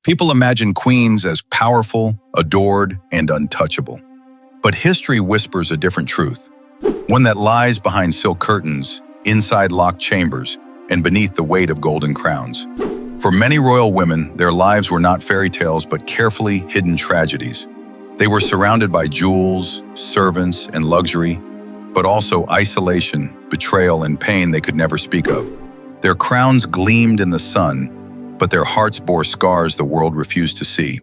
People imagine queens as powerful, adored, and untouchable. But history whispers a different truth, one that lies behind silk curtains, inside locked chambers, and beneath the weight of golden crowns. For many royal women, their lives were not fairy tales but carefully hidden tragedies. They were surrounded by jewels, servants, and luxury, but also isolation, betrayal, and pain they could never speak of. Their crowns gleamed in the sun, but their hearts bore scars the world refused to see.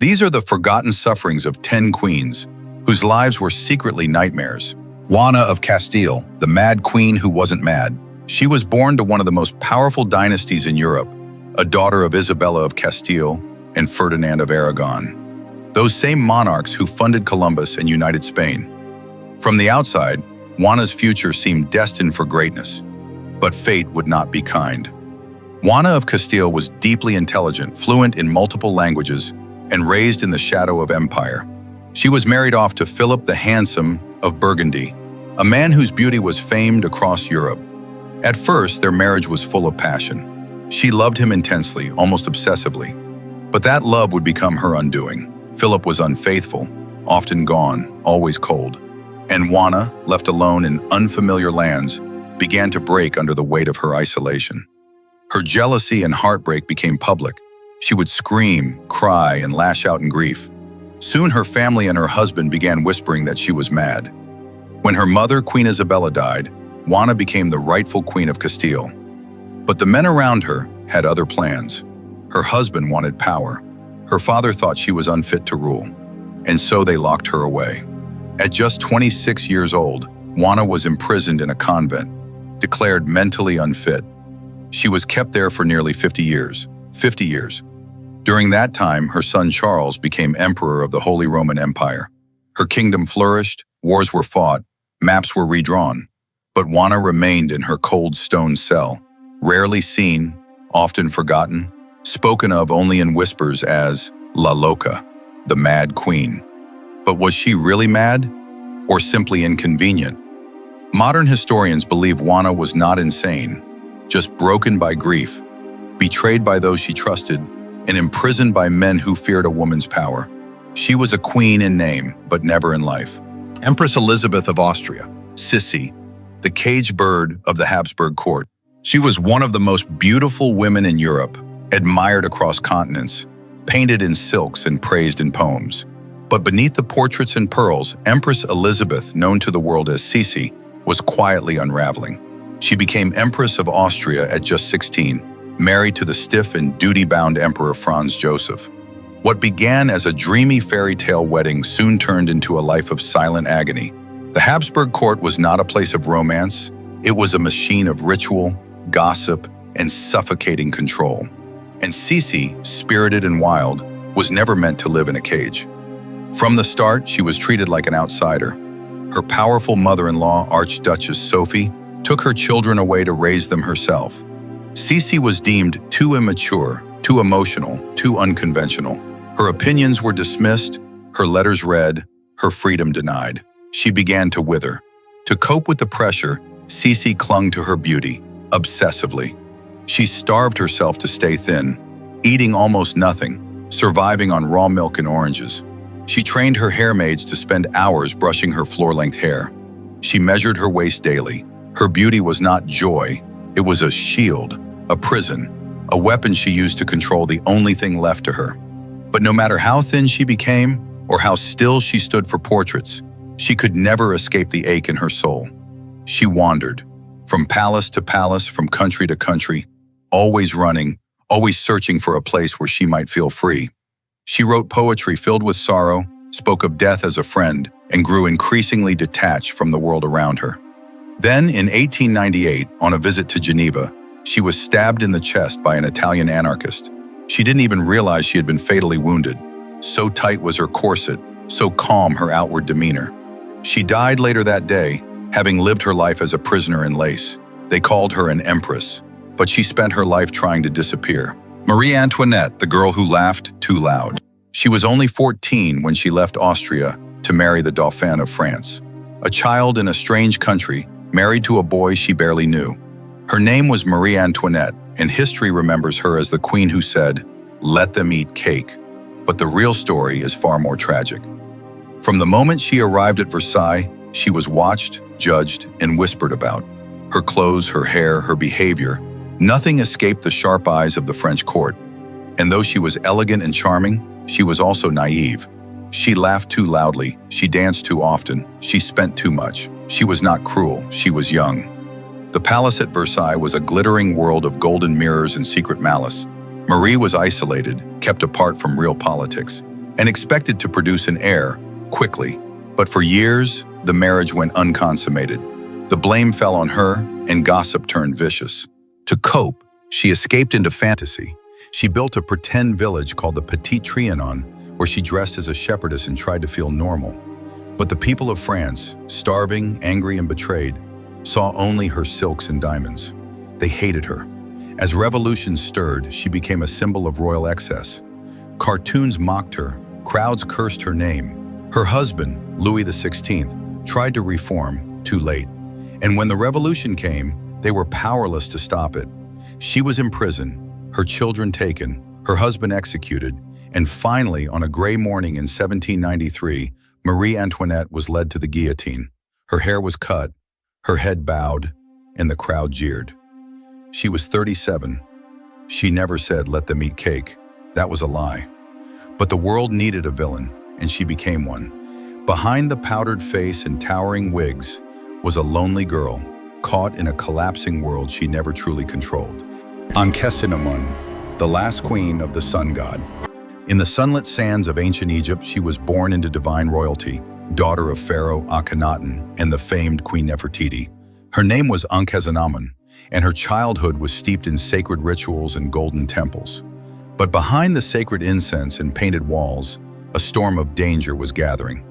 These are the forgotten sufferings of 10 queens, whose lives were secretly nightmares. Juana of Castile, the mad queen who wasn't mad. She was born to one of the most powerful dynasties in Europe, a daughter of Isabella of Castile and Ferdinand of Aragon, those same monarchs who funded Columbus and united Spain. From the outside, Juana's future seemed destined for greatness, but fate would not be kind. Juana of Castile was deeply intelligent, fluent in multiple languages, and raised in the shadow of empire. She was married off to Philip the Handsome of Burgundy, a man whose beauty was famed across Europe. At first, their marriage was full of passion. She loved him intensely, almost obsessively. But that love would become her undoing. Philip was unfaithful, often gone, always cold. And Juana, left alone in unfamiliar lands, began to break under the weight of her isolation. Her jealousy and heartbreak became public. She would scream, cry, and lash out in grief. Soon her family and her husband began whispering that she was mad. When her mother, Queen Isabella, died, Juana became the rightful Queen of Castile. But the men around her had other plans. Her husband wanted power. Her father thought she was unfit to rule, and so they locked her away. At just 26 years old, Juana was imprisoned in a convent, declared mentally unfit. She was kept there for nearly 50 years. 50 years. During that time, her son Charles became emperor of the Holy Roman Empire. Her kingdom flourished, wars were fought, maps were redrawn. But Juana remained in her cold stone cell, rarely seen, often forgotten, spoken of only in whispers as La Loca, the Mad Queen. But was she really mad, or simply inconvenient? Modern historians believe Juana was not insane, just broken by grief, betrayed by those she trusted, and imprisoned by men who feared a woman's power. She was a queen in name, but never in life. Empress Elisabeth of Austria, Sissi, the caged bird of the Habsburg court. She was one of the most beautiful women in Europe, admired across continents, painted in silks and praised in poems. But beneath the portraits and pearls, Empress Elisabeth, known to the world as Sissi, was quietly unraveling. She became Empress of Austria at just 16, married to the stiff and duty-bound Emperor Franz Joseph. What began as a dreamy fairy tale wedding soon turned into a life of silent agony. The Habsburg court was not a place of romance. It was a machine of ritual, gossip, and suffocating control. And Sissi, spirited and wild, was never meant to live in a cage. From the start, she was treated like an outsider. Her powerful mother-in-law, Archduchess Sophie, took her children away to raise them herself. Sissi was deemed too immature, too emotional, too unconventional. Her opinions were dismissed, her letters read, her freedom denied. She began to wither. To cope with the pressure, Sissi clung to her beauty, obsessively. She starved herself to stay thin, eating almost nothing, surviving on raw milk and oranges. She trained her hairmaids to spend hours brushing her floor-length hair. She measured her waist daily. Her beauty was not joy. It was a shield, a prison, a weapon she used to control the only thing left to her. But no matter how thin she became, or how still she stood for portraits, she could never escape the ache in her soul. She wandered, from palace to palace, from country to country, always running, always searching for a place where she might feel free. She wrote poetry filled with sorrow, spoke of death as a friend, and grew increasingly detached from the world around her. Then, in 1898, on a visit to Geneva, she was stabbed in the chest by an Italian anarchist. She didn't even realize she had been fatally wounded. So tight was her corset, so calm her outward demeanor. She died later that day, having lived her life as a prisoner in lace. They called her an empress, but she spent her life trying to disappear. Marie Antoinette, the girl who laughed too loud. She was only 14 when she left Austria to marry the Dauphin of France. A child in a strange country, married to a boy she barely knew. Her name was Marie Antoinette, and history remembers her as the queen who said, let them eat cake. But the real story is far more tragic. From the moment she arrived at Versailles, she was watched, judged, and whispered about. Her clothes, her hair, her behavior, nothing escaped the sharp eyes of the French court. And though she was elegant and charming, she was also naive. She laughed too loudly, she danced too often, she spent too much. She was not cruel, she was young. The palace at Versailles was a glittering world of golden mirrors and secret malice. Marie was isolated, kept apart from real politics, and expected to produce an heir quickly. But for years, the marriage went unconsummated. The blame fell on her, and gossip turned vicious. To cope, she escaped into fantasy. She built a pretend village called the Petit Trianon, where she dressed as a shepherdess and tried to feel normal. But the people of France, starving, angry, and betrayed, saw only her silks and diamonds. They hated her. As revolution stirred, she became a symbol of royal excess. Cartoons mocked her, crowds cursed her name. Her husband, Louis XVI, tried to reform, too late. And when the revolution came, they were powerless to stop it. She was imprisoned, her children taken, her husband executed, and finally, on a gray morning in 1793, Marie Antoinette was led to the guillotine. Her hair was cut, her head bowed, and the crowd jeered. She was 37. She never said, "Let them eat cake." That was a lie. But the world needed a villain, and she became one. Behind the powdered face and towering wigs was a lonely girl, caught in a collapsing world she never truly controlled. Ankhesenamun, the last queen of the sun god. In the sunlit sands of ancient Egypt, she was born into divine royalty, daughter of Pharaoh Akhenaten and the famed Queen Nefertiti. Her name was Ankhesenamun, and her childhood was steeped in sacred rituals and golden temples. But behind the sacred incense and painted walls, a storm of danger was gathering.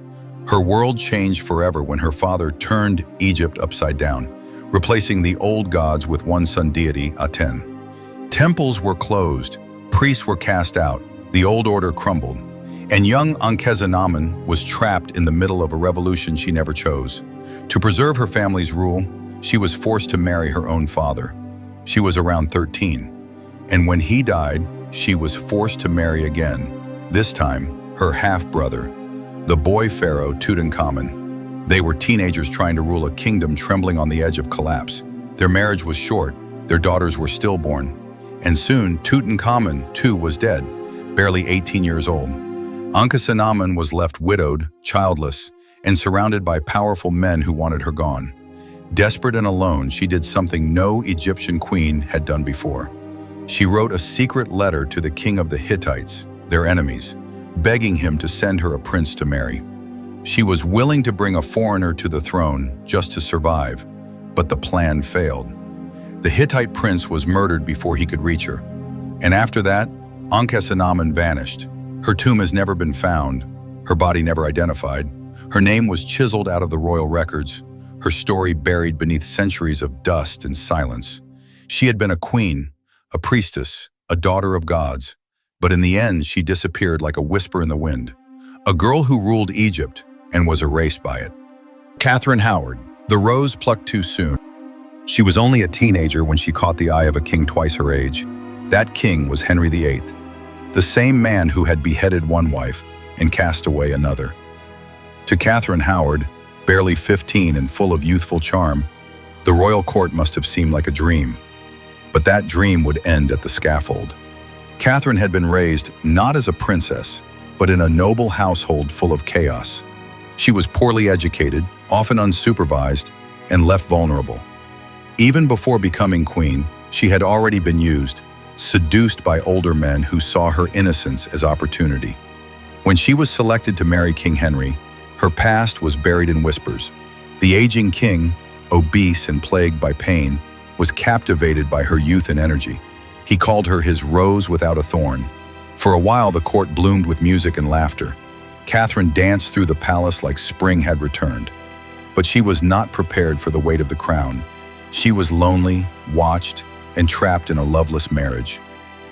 Her world changed forever when her father turned Egypt upside down, replacing the old gods with one sun deity, Aten. Temples were closed, priests were cast out, the old order crumbled, and young Ankhesenamun was trapped in the middle of a revolution she never chose. To preserve her family's rule, she was forced to marry her own father. She was around 13, and when he died, she was forced to marry again, this time her half-brother, the boy pharaoh Tutankhamun. They were teenagers trying to rule a kingdom trembling on the edge of collapse. Their marriage was short, their daughters were stillborn, and soon Tutankhamun too was dead, barely 18 years old. Ankhesenamun was left widowed, childless, and surrounded by powerful men who wanted her gone. Desperate and alone, she did something no Egyptian queen had done before. She wrote a secret letter to the king of the Hittites, their enemies, begging him to send her a prince to marry. She was willing to bring a foreigner to the throne just to survive, but the plan failed. The Hittite prince was murdered before he could reach her. And after that, Ankhesenamun vanished. Her tomb has never been found, her body never identified. Her name was chiseled out of the royal records, her story buried beneath centuries of dust and silence. She had been a queen, a priestess, a daughter of gods, but in the end she disappeared like a whisper in the wind. A girl who ruled Egypt and was erased by it. Catherine Howard, the rose plucked too soon. She was only a teenager when she caught the eye of a king twice her age. That king was Henry VIII, the same man who had beheaded one wife and cast away another. To Catherine Howard, barely 15 and full of youthful charm, the royal court must have seemed like a dream. But that dream would end at the scaffold. Catherine had been raised not as a princess, but in a noble household full of chaos. She was poorly educated, often unsupervised, and left vulnerable. Even before becoming queen, she had already been used, seduced by older men who saw her innocence as opportunity. When she was selected to marry King Henry, her past was buried in whispers. The aging king, obese and plagued by pain, was captivated by her youth and energy. He called her his rose without a thorn. For a while, the court bloomed with music and laughter. Catherine danced through the palace like spring had returned. But she was not prepared for the weight of the crown. She was lonely, watched, and trapped in a loveless marriage.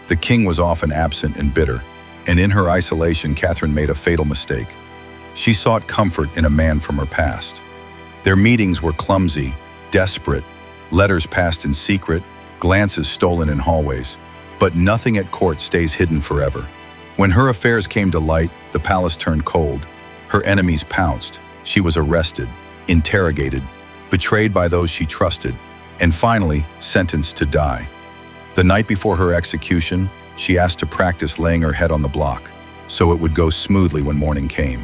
The king was often absent and bitter, and in her isolation, Catherine made a fatal mistake. She sought comfort in a man from her past. Their meetings were clumsy, desperate, letters passed in secret, glances stolen in hallways. But nothing at court stays hidden forever. When her affairs came to light, the palace turned cold. Her enemies pounced. She was arrested, interrogated, betrayed by those she trusted, and finally sentenced to die. The night before her execution, she asked to practice laying her head on the block, so it would go smoothly when morning came.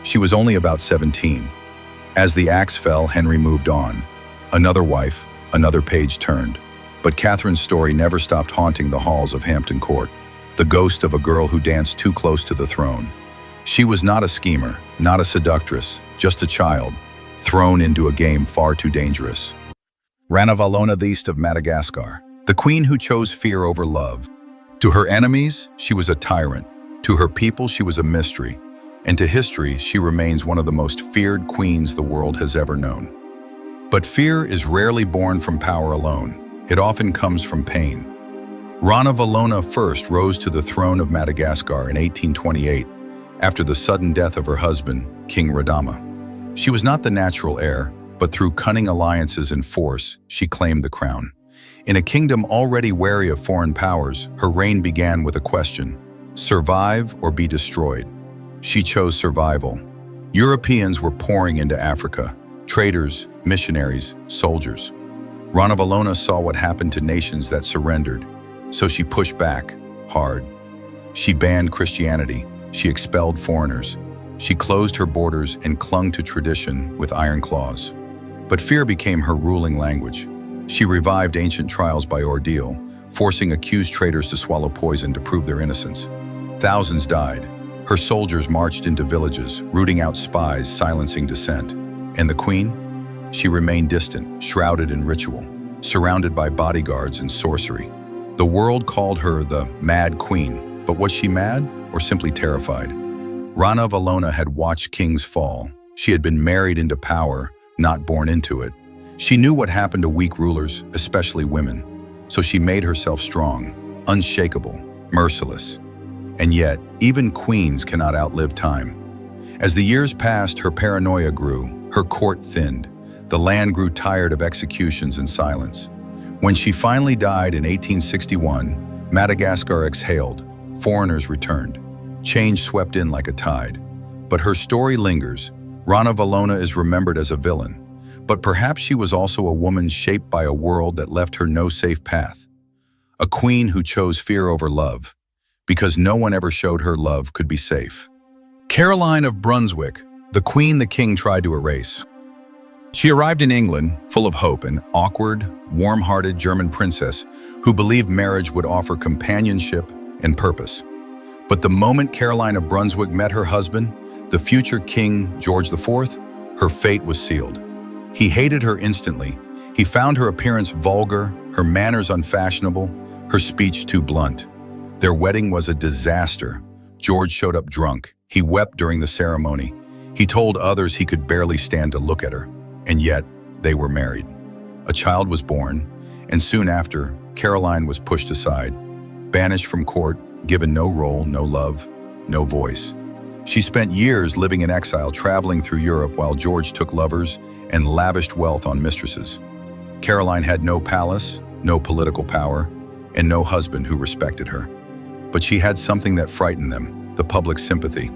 She was only about 17. As the axe fell, Henry moved on. Another wife, another page turned. But Catherine's story never stopped haunting the halls of Hampton Court, the ghost of a girl who danced too close to the throne. She was not a schemer, not a seductress, just a child, thrown into a game far too dangerous. Juana of the East of Madagascar, the queen who chose fear over love. To her enemies, she was a tyrant. To her people, she was a mystery. And to history, she remains one of the most feared queens the world has ever known. But fear is rarely born from power alone. It often comes from pain. Juana first rose to the throne of Madagascar in 1828 after the sudden death of her husband, King Radama. She was not the natural heir, but through cunning alliances and force, she claimed the crown. In a kingdom already wary of foreign powers, her reign began with a question: survive or be destroyed? She chose survival. Europeans were pouring into Africa, traders, missionaries, soldiers. Juana saw what happened to nations that surrendered, so she pushed back hard. She banned Christianity, she expelled foreigners, she closed her borders and clung to tradition with iron claws. But fear became her ruling language. She revived ancient trials by ordeal, forcing accused traitors to swallow poison to prove their innocence. Thousands died. Her soldiers marched into villages, rooting out spies, silencing dissent. And the queen? She remained distant, shrouded in ritual, surrounded by bodyguards and sorcery. The world called her the Mad Queen, but was she mad or simply terrified? Juana had watched kings fall. She had been married into power, not born into it. She knew what happened to weak rulers, especially women. So she made herself strong, unshakable, merciless. And yet, even queens cannot outlive time. As the years passed, her paranoia grew, her court thinned. The land grew tired of executions and silence. When she finally died in 1861, Madagascar exhaled, foreigners returned. Change swept in like a tide. But her story lingers. Juana is remembered as a villain. But perhaps she was also a woman shaped by a world that left her no safe path. A queen who chose fear over love, because no one ever showed her love could be safe. Caroline of Brunswick, the queen the king tried to erase. She arrived in England, full of hope, an awkward, warm-hearted German princess who believed marriage would offer companionship and purpose. But the moment Caroline of Brunswick met her husband, the future King George IV, her fate was sealed. He hated her instantly. He found her appearance vulgar, her manners unfashionable, her speech too blunt. Their wedding was a disaster. George showed up drunk. He wept during the ceremony. He told others he could barely stand to look at her. And yet, they were married. A child was born, and soon after, Caroline was pushed aside, banished from court, given no role, no love, no voice. She spent years living in exile, traveling through Europe while George took lovers and lavished wealth on mistresses. Caroline had no palace, no political power, and no husband who respected her. But she had something that frightened them, the public sympathy.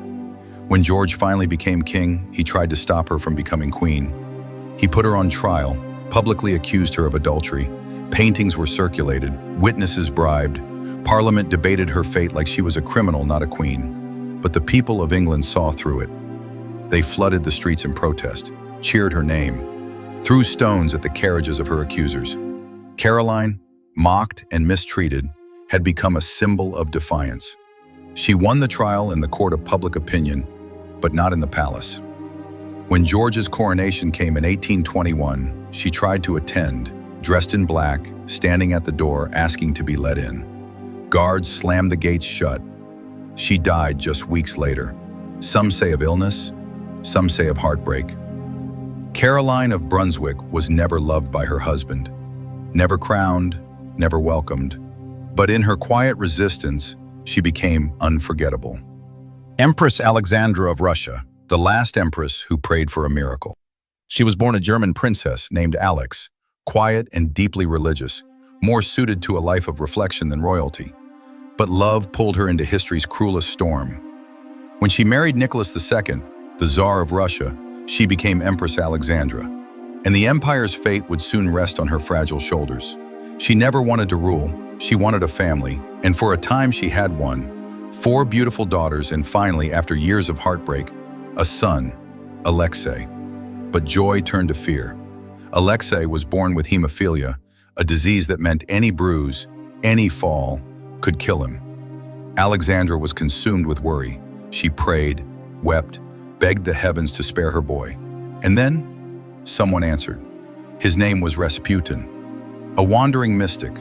When George finally became king, he tried to stop her from becoming queen. He put her on trial, publicly accused her of adultery. Paintings were circulated, witnesses bribed. Parliament debated her fate like she was a criminal, not a queen. But the people of England saw through it. They flooded the streets in protest, cheered her name, threw stones at the carriages of her accusers. Caroline, mocked and mistreated, had become a symbol of defiance. She won the trial in the court of public opinion, but not in the palace. When George's coronation came in 1821, she tried to attend, dressed in black, standing at the door asking to be let in. Guards slammed the gates shut. She died just weeks later. Some say of illness, some say of heartbreak. Caroline of Brunswick was never loved by her husband, never crowned, never welcomed. But in her quiet resistance, she became unforgettable. Empress Alexandra of Russia, the last empress who prayed for a miracle. She was born a German princess named Alex, quiet and deeply religious, more suited to a life of reflection than royalty. but love pulled her into history's cruelest storm. When she married Nicholas II, the Tsar of Russia, she became Empress Alexandra, and the empire's fate would soon rest on her fragile shoulders. She never wanted to rule, she wanted a family, and for a time she had one. 4 beautiful daughters, and finally, after years of heartbreak, a son, Alexei. But joy turned to fear. Alexei was born with hemophilia, a disease that meant any bruise, any fall, could kill him. Alexandra was consumed with worry. She prayed, wept, begged the heavens to spare her boy. And then, someone answered. His name was Rasputin, a wandering mystic,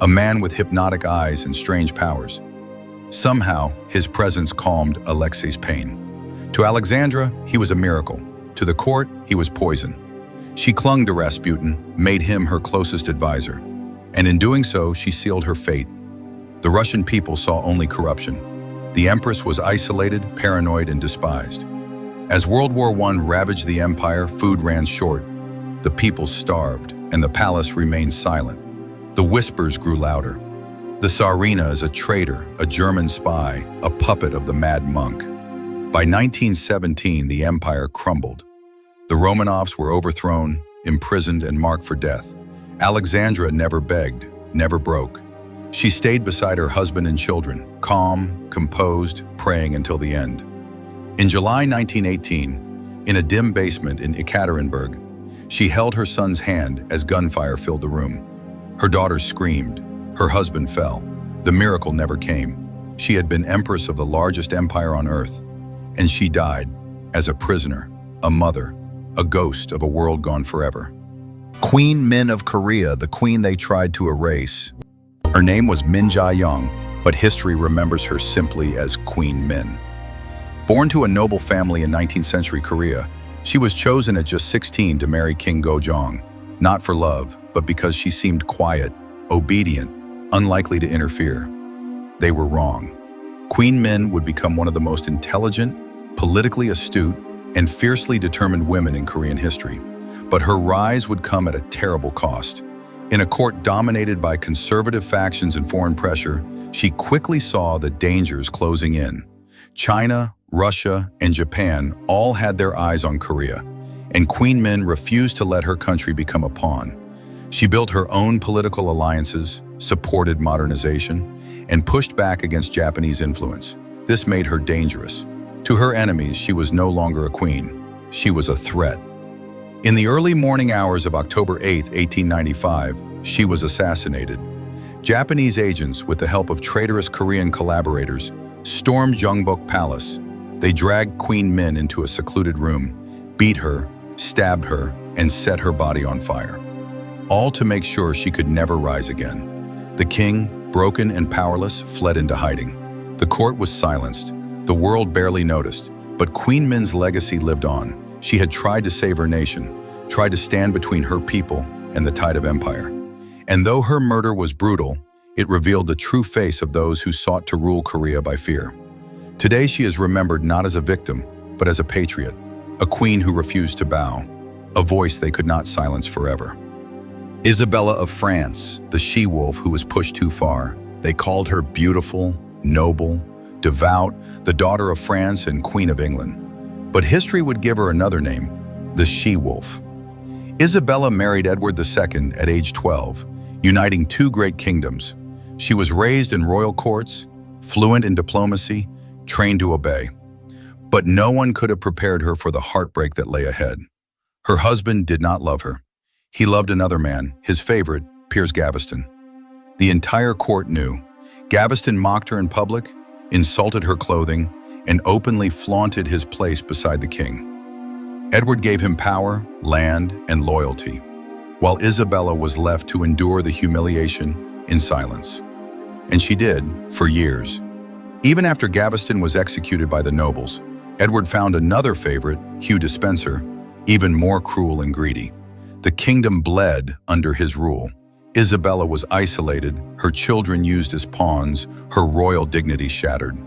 a man with hypnotic eyes and strange powers. Somehow, his presence calmed Alexei's pain. To Alexandra, he was a miracle. To the court, he was poison. She clung to Rasputin, made him her closest advisor. And in doing so, she sealed her fate. The Russian people saw only corruption. The empress was isolated, paranoid, and despised. As World War I ravaged the empire, food ran short. The people starved, and the palace remained silent. The whispers grew louder. The Tsarina is a traitor, a German spy, a puppet of the mad monk. By 1917, the empire crumbled. The Romanovs were overthrown, imprisoned, and marked for death. Alexandra never begged, never broke. She stayed beside her husband and children, calm, composed, praying until the end. In July 1918, in a dim basement in Ekaterinburg, she held her son's hand as gunfire filled the room. Her daughter screamed. Her husband fell. The miracle never came. She had been empress of the largest empire on earth, and she died as a prisoner, a mother, a ghost of a world gone forever. Queen Min of Korea, the queen they tried to erase. Her name was Min Jae-young, but history remembers her simply as Queen Min. Born to a noble family in 19th century Korea, she was chosen at just 16 to marry King Gojong, not for love, but because she seemed quiet, obedient, unlikely to interfere. They were wrong. Queen Min would become one of the most intelligent, politically astute, and fiercely determined women in Korean history. But her rise would come at a terrible cost. In a court dominated by conservative factions and foreign pressure, she quickly saw the dangers closing in. China, Russia, and Japan all had their eyes on Korea, and Queen Min refused to let her country become a pawn. She built her own political alliances, supported modernization, and pushed back against Japanese influence. This made her dangerous. To her enemies, she was no longer a queen. She was a threat. In the early morning hours of October 8, 1895, she was assassinated. Japanese agents, with the help of traitorous Korean collaborators, stormed Jeongbuk Palace. They dragged Queen Min into a secluded room, beat her, stabbed her, and set her body on fire, all to make sure she could never rise again. The king, broken and powerless, fled into hiding. The court was silenced. The world barely noticed, but Queen Min's legacy lived on. She had tried to save her nation, tried to stand between her people and the tide of empire. And though her murder was brutal, it revealed the true face of those who sought to rule Korea by fear. Today she is remembered not as a victim, but as a patriot, a queen who refused to bow, a voice they could not silence forever. Isabella of France, the she-wolf who was pushed too far. They called her beautiful, noble, devout, the daughter of France and Queen of England. But history would give her another name, the she-wolf. Isabella married Edward II at age 12, uniting 2 great kingdoms. She was raised in royal courts, fluent in diplomacy, trained to obey. But no one could have prepared her for the heartbreak that lay ahead. Her husband did not love her. He loved another man, his favorite, Piers Gaveston. The entire court knew. Gaveston mocked her in public, insulted her clothing, and openly flaunted his place beside the king. Edward gave him power, land, and loyalty, while Isabella was left to endure the humiliation in silence. And she did, for years. Even after Gaveston was executed by the nobles, Edward found another favorite, Hugh Despenser, even more cruel and greedy. The kingdom bled under his rule. Isabella was isolated, her children used as pawns, her royal dignity shattered.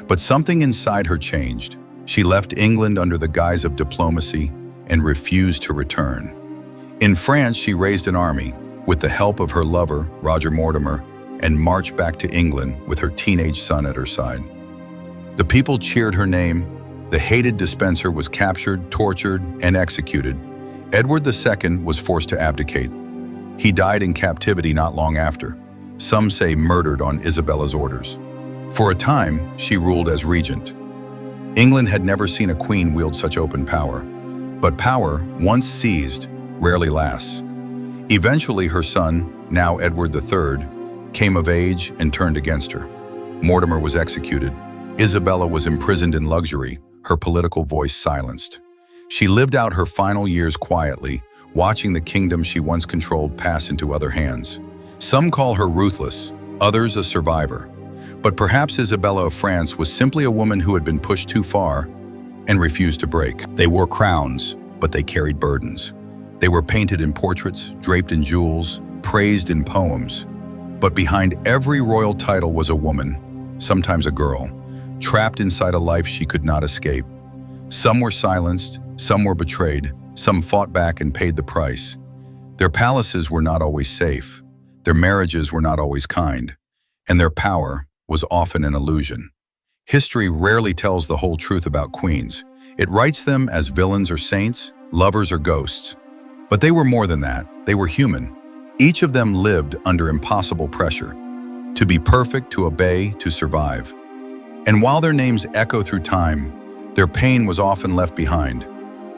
But something inside her changed. She left England under the guise of diplomacy and refused to return. In France, she raised an army. With the help of her lover, Roger Mortimer, and marched back to England with her teenage son at her side. The people cheered her name. The hated dispenser was captured, tortured, and executed. Edward II was forced to abdicate. He died in captivity not long after, some say murdered on Isabella's orders. For a time, she ruled as regent. England had never seen a queen wield such open power, but power, once seized, rarely lasts. Eventually, her son, now Edward III, came of age and turned against her. Mortimer was executed. Isabella was imprisoned in luxury, her political voice silenced. She lived out her final years quietly, watching the kingdom she once controlled pass into other hands. Some call her ruthless, others a survivor. But perhaps Isabella of France was simply a woman who had been pushed too far and refused to break. They wore crowns, but they carried burdens. They were painted in portraits, draped in jewels, praised in poems. But behind every royal title was a woman, sometimes a girl, trapped inside a life she could not escape. Some were silenced, some were betrayed, some fought back and paid the price. Their palaces were not always safe, their marriages were not always kind, and their power was often an illusion. History rarely tells the whole truth about queens. It writes them as villains or saints, lovers or ghosts. But they were more than that. They were human. Each of them lived under impossible pressure. To be perfect, to obey, to survive. And while their names echo through time, their pain was often left behind,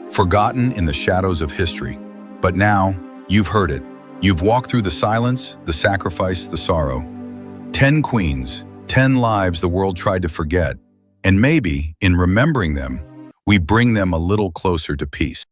forgotten in the shadows of history. But now, you've heard it. You've walked through the silence, the sacrifice, the sorrow. 10 queens, 10 lives the world tried to forget. And maybe, in remembering them, we bring them a little closer to peace.